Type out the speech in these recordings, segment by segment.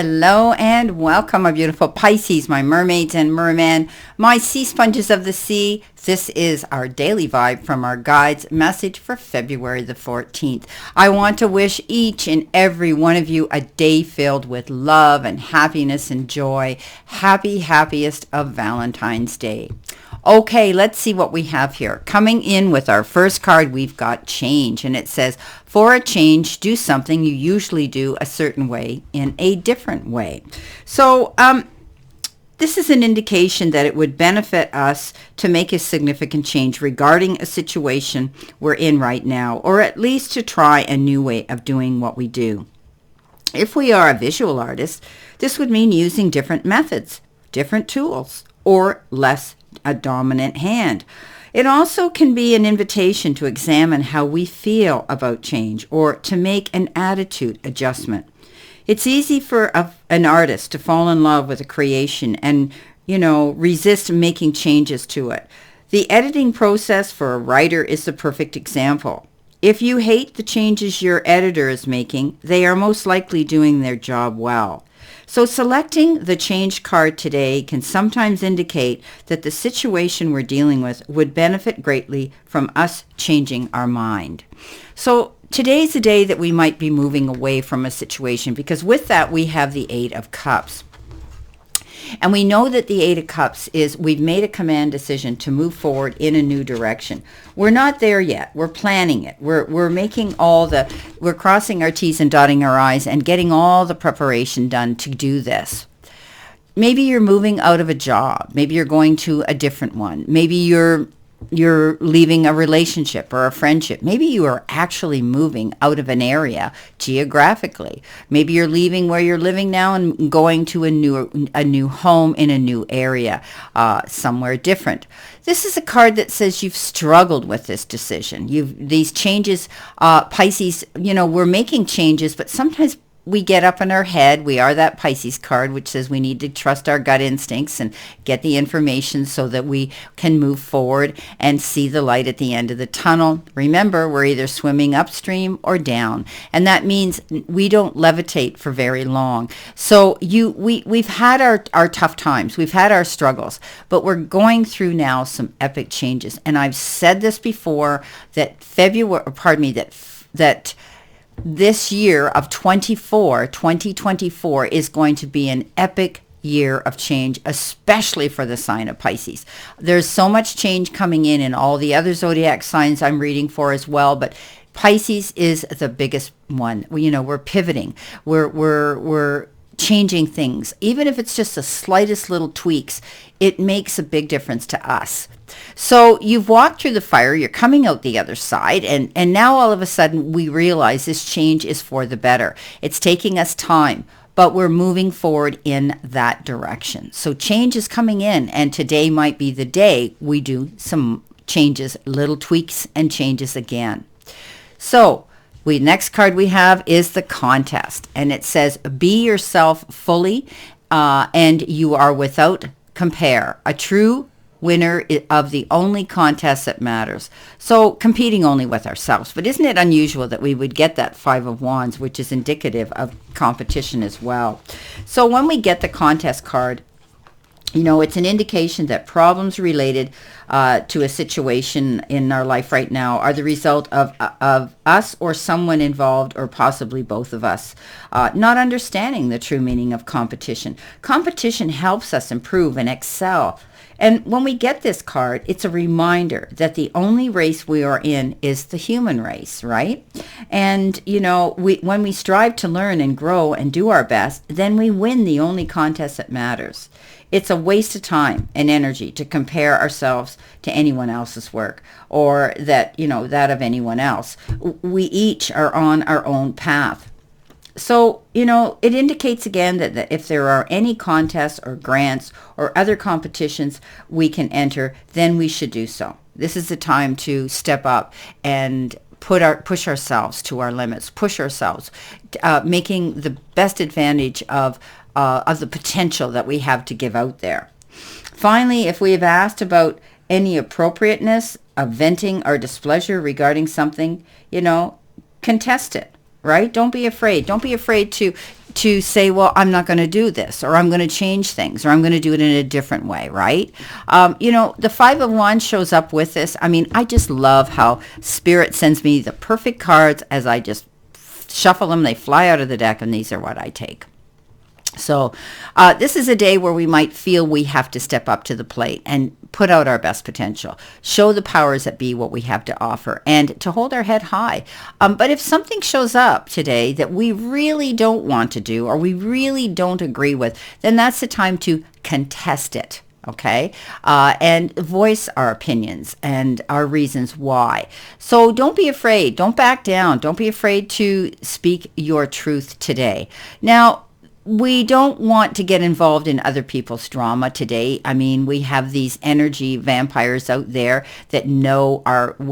Hello and welcome, my beautiful Pisces, my mermaids and mermen, my sea sponges of the sea. This is our daily vibe from our guides message for February the 14th. I want to wish each and every one of you a day filled with love and happiness and joy. Happiest of Valentine's Day. Okay, let's see what we have here. Coming in with our first card, we've got change. And it says, for a change, do something you usually do a certain way in a different way. So this is an indication that it would benefit us to make a significant change regarding a situation we're in right now, or at least to try a new way of doing what we do. If we are a visual artist, this would mean using different methods, different tools, or less a dominant hand. It also can be an invitation to examine how we feel about change or to make an attitude adjustment. It's easy for an artist to fall in love with a creation and, resist making changes to it. The editing process for a writer is the perfect example. If you hate the changes your editor is making, they are most likely doing their job well. So selecting the change card today can sometimes indicate that the situation we're dealing with would benefit greatly from us changing our mind. So today's the day that we might be moving away from a situation, because with that we have the Eight of Cups. And we know that the Eight of Cups is we've made a command decision to move forward in a new direction. We're not there yet. We're planning it. We're making we're crossing our T's and dotting our I's and getting all the preparation done to do this. Maybe you're moving out of a job. Maybe you're going to a different one. Maybe you're leaving a relationship or a friendship. Maybe you are actually moving out of an area geographically. Maybe you're leaving where you're living now and going to a new home in a new area, somewhere different. This is a card that says you've struggled with this decision. These changes, Pisces, we're making changes, but sometimes we get up in our head. We are that Pisces card, which says we need to trust our gut instincts and get the information so that we can move forward and see the light at the end of the tunnel. Remember, we're either swimming upstream or down, and that means we don't levitate for very long. So we've had our tough times. We've had our struggles, but we're going through now some epic changes. And I've said this before, that that this year of 2024 is going to be an epic year of change, especially for the sign of Pisces. There's so much change coming in all the other zodiac signs I'm reading for as well, but Pisces is the biggest one. We're pivoting. We're changing things. Even if it's just the slightest little tweaks, it makes a big difference to us. So you've walked through the fire, you're coming out the other side, and now all of a sudden we realize this change is for the better. It's taking us time, but we're moving forward in that direction. So change is coming in, and today might be the day we do some changes, little tweaks and changes again. So next card we have is the contest, and it says, be yourself fully, and you are without compare. A true winner of the only contest that matters. So competing only with ourselves. But isn't it unusual that we would get that Five of Wands, which is indicative of competition as well? So when we get the contest card, it's an indication that problems related to a situation in our life right now are the result of us or someone involved, or possibly both of us, not understanding the true meaning of competition. Competition helps us improve and excel. And when we get this card, it's a reminder that the only race we are in is the human race, right? And, when we strive to learn and grow and do our best, then we win the only contest that matters. It's a waste of time and energy to compare ourselves to anyone else's work, or that of anyone else. We each are on our own path. So, it indicates again that if there are any contests or grants or other competitions we can enter, then we should do so. This is the time to step up and push ourselves to our limits, push ourselves, making the best advantage of the potential that we have to give out there. Finally, if we have asked about any appropriateness of venting our displeasure regarding something, contest it. Right? Don't be afraid. Don't be afraid to to say, well, I'm not going to do this, or I'm going to change things, or I'm going to do it in a different way, right? The Five of Wands shows up with this. I mean, I just love how Spirit sends me the perfect cards as I just shuffle them. They fly out of the deck, and these are what I take. So this is a day where we might feel we have to step up to the plate and put out our best potential, show the powers that be what we have to offer, and to hold our head high. But if something shows up today that we really don't want to do or we really don't agree with, then that's the time to contest it. Okay, and voice our opinions and our reasons why. So don't be afraid. Don't back down. Don't be afraid to speak your truth today. Now, we don't want to get involved in other people's drama today. I mean, we have these energy vampires out there that know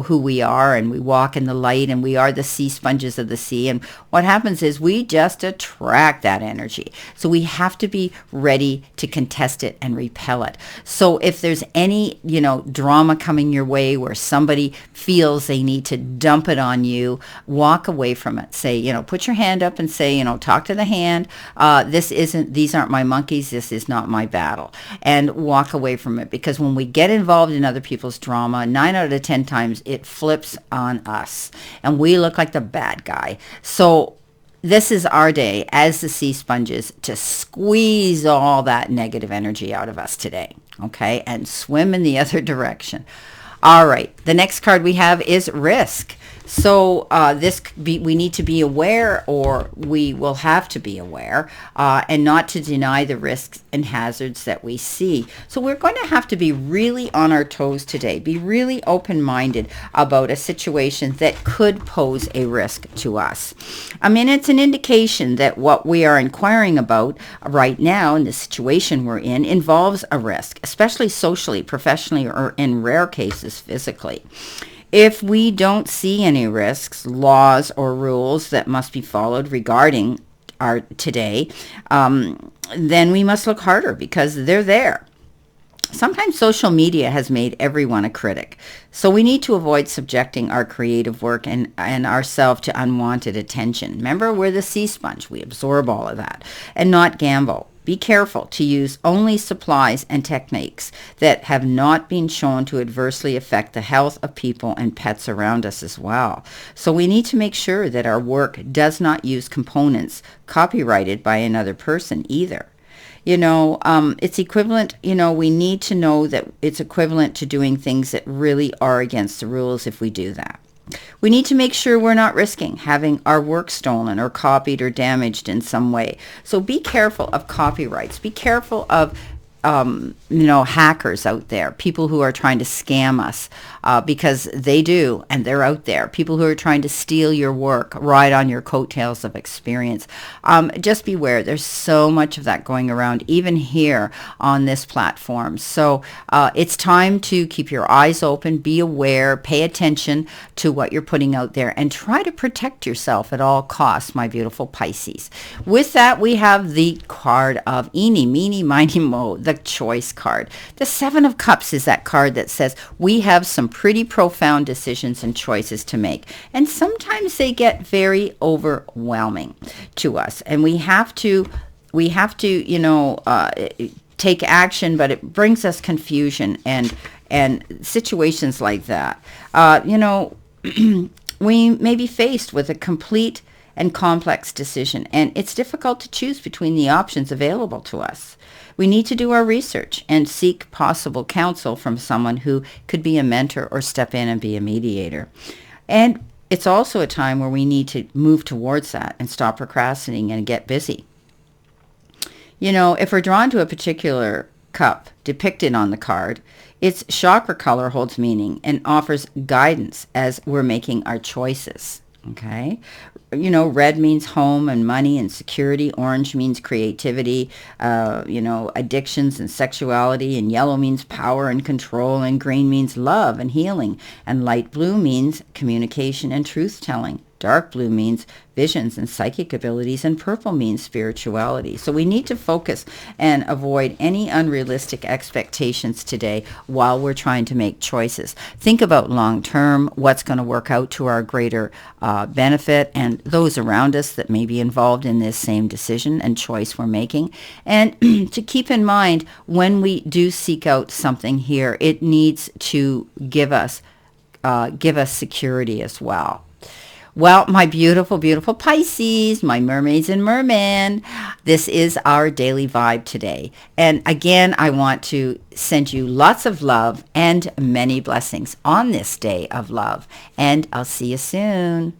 who we are, and we walk in the light, and we are the sea sponges of the sea. And what happens is we just attract that energy. So we have to be ready to contest it and repel it. So if there's any, drama coming your way where somebody feels they need to dump it on you, walk away from it. Say, put your hand up and say, talk to the hand. These aren't my monkeys. This is not my battle. And walk away from it, because when we get involved in other people's drama, 9 out of 10 times it flips on us and we look like the bad guy. So this is our day as the sea sponges to squeeze all that negative energy out of us today. Okay. And swim in the other direction. All right. The next card we have is risk. So we need to be aware, or we will have to be aware, and not to deny the risks and hazards that we see. So we're going to have to be really on our toes today, be really open-minded about a situation that could pose a risk to us. I mean, it's an indication that what we are inquiring about right now in the situation we're in involves a risk, especially socially, professionally, or in rare cases, physically. If we don't see any risks, laws, or rules that must be followed regarding our today, then we must look harder, because they're there. Sometimes social media has made everyone a critic, so we need to avoid subjecting our creative work and ourselves to unwanted attention. Remember, we're the sea sponge. We absorb all of that, and not gamble. Be careful to use only supplies and techniques that have not been shown to adversely affect the health of people and pets around us as well. So we need to make sure that our work does not use components copyrighted by another person either. It's equivalent, we need to know that it's equivalent to doing things that really are against the rules if we do that. We need to make sure we're not risking having our work stolen or copied or damaged in some way. So be careful of copyrights. Be careful of hackers out there, people who are trying to scam us, because they do, and they're out there. People who are trying to steal your work, ride on your coattails of experience. Just beware. There's so much of that going around, even here on this platform. So it's time to keep your eyes open, be aware, pay attention to what you're putting out there, and try to protect yourself at all costs, my beautiful Pisces. With that, we have the card of Eeny, Meeny, Miny, Mo, the choice card. The Seven of Cups is that card that says we have some pretty profound decisions and choices to make, and sometimes they get very overwhelming to us, and we have to take action, but it brings us confusion and situations like that. We may be faced with a complete and complex decision, and it's difficult to choose between the options available to us. We need to do our research and seek possible counsel from someone who could be a mentor or step in and be a mediator. And it's also a time where we need to move towards that and stop procrastinating and get busy. If we're drawn to a particular cup depicted on the card, its chakra color holds meaning and offers guidance as we're making our choices. Okay. Red means home and money and security. Orange means creativity, addictions and sexuality. And yellow means power and control. And green means love and healing. And light blue means communication and truth-telling. Dark blue means visions and psychic abilities, and purple means spirituality. So we need to focus and avoid any unrealistic expectations today while we're trying to make choices. Think about long term, what's going to work out to our greater benefit, and on those around us that may be involved in this same decision and choice we're making. And to keep in mind, when we do seek out something here, it needs to give us security as well. Well, my beautiful, beautiful Pisces, my mermaids and mermen, this is our daily vibe today. And again, I want to send you lots of love and many blessings on this day of love. And I'll see you soon.